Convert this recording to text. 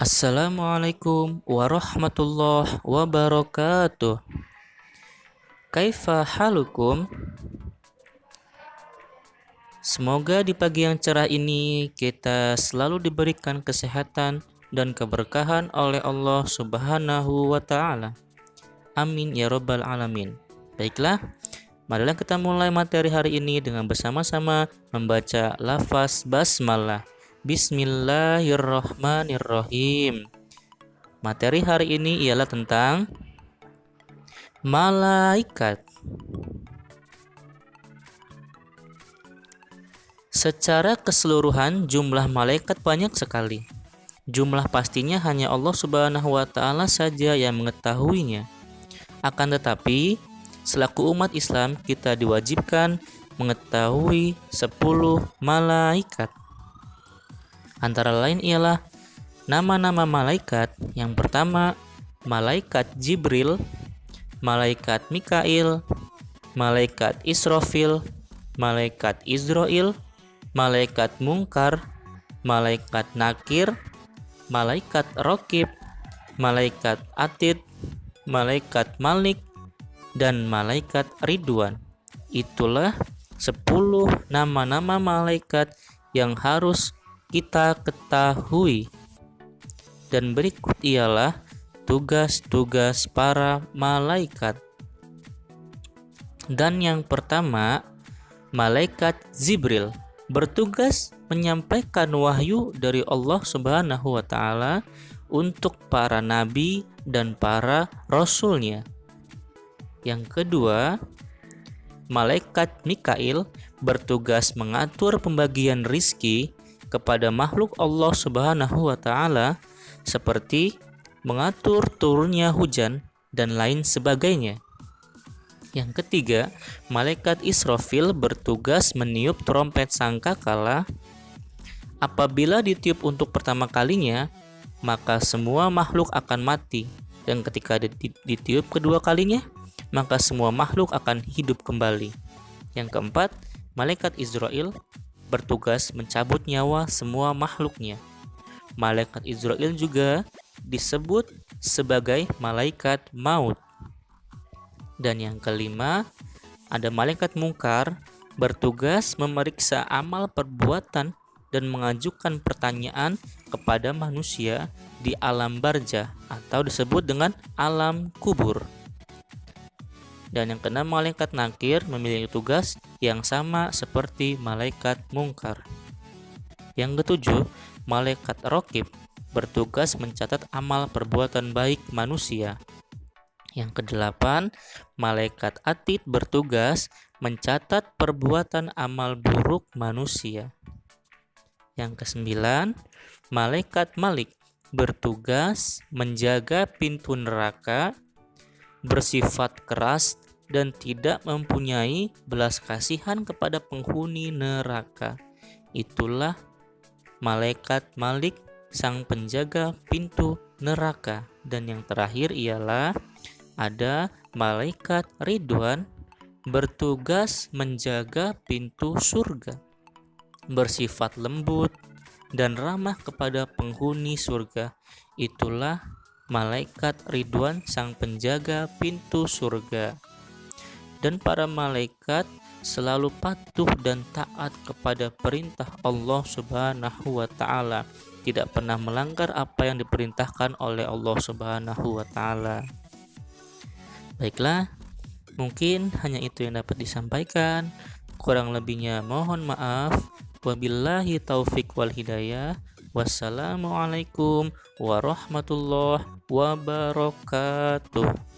Assalamualaikum warahmatullahi wabarakatuh. Kaifa halukum? Semoga di pagi yang cerah ini kita selalu diberikan kesehatan dan keberkahan oleh Allah Subhanahu wa taala. Amin ya rabbal alamin. Baiklah, marilah kita mulai materi hari ini dengan bersama-sama membaca lafaz basmalah. Bismillahirrahmanirrahim. Materi hari ini ialah tentang malaikat. Secara keseluruhan jumlah malaikat banyak sekali. Jumlah pastinya hanya Allah Subhanahu wa taala saja yang mengetahuinya. Akan tetapi, selaku umat Islam kita diwajibkan mengetahui 10 malaikat. Antara lain ialah nama-nama malaikat. Yang pertama, malaikat Jibril, malaikat Mikail, malaikat Israfil, malaikat Izrail, malaikat Munkar, malaikat Nakir, malaikat Raqib, malaikat Atid, malaikat Malik, dan malaikat Ridwan. Itulah 10 nama-nama malaikat yang harus kita ketahui. Dan berikut ialah tugas-tugas para malaikat. Dan yang pertama, malaikat Jibril bertugas menyampaikan wahyu dari Allah Subhanahu wa taala untuk para nabi dan para rasulnya. Yang kedua, malaikat Mikail bertugas mengatur pembagian rizki kepada makhluk Allah Subhanahu wa taala seperti mengatur turunnya hujan dan lain sebagainya. Yang ketiga, malaikat Israfil bertugas meniup trompet sangkakala. Apabila ditiup untuk pertama kalinya, maka semua makhluk akan mati, dan ketika ditiup kedua kalinya, maka semua makhluk akan hidup kembali. Yang keempat, malaikat Izrail bertugas mencabut nyawa semua makhluknya. Malaikat Izrail juga disebut sebagai malaikat maut. Dan yang kelima, ada malaikat Munkar bertugas memeriksa amal perbuatan dan mengajukan pertanyaan kepada manusia di alam barzah atau disebut dengan alam kubur. Dan yang keenam, malaikat Nakir memiliki tugas yang sama seperti malaikat Munkar. Yang ketujuh, malaikat Raqib bertugas mencatat amal perbuatan baik manusia. Yang kedelapan, malaikat Atid bertugas mencatat perbuatan amal buruk manusia. Yang kesembilan, malaikat Malik bertugas menjaga pintu neraka, bersifat keras dan tidak mempunyai belas kasihan kepada penghuni neraka. Itulah malaikat Malik, sang penjaga pintu neraka. Dan yang terakhir ialah ada malaikat Ridwan bertugas menjaga pintu surga, bersifat lembut dan ramah kepada penghuni surga. Itulah malaikat Ridwan, sang penjaga pintu surga. Dan para malaikat selalu patuh dan taat kepada perintah Allah Subhanahu wa taala, tidak pernah melanggar apa yang diperintahkan oleh Allah Subhanahu wa taala. Baiklah, mungkin hanya itu yang dapat disampaikan. Kurang lebihnya mohon maaf. Wabillahi taufik wal hidayah. Wassalamualaikum warahmatullahi wabarakatuh.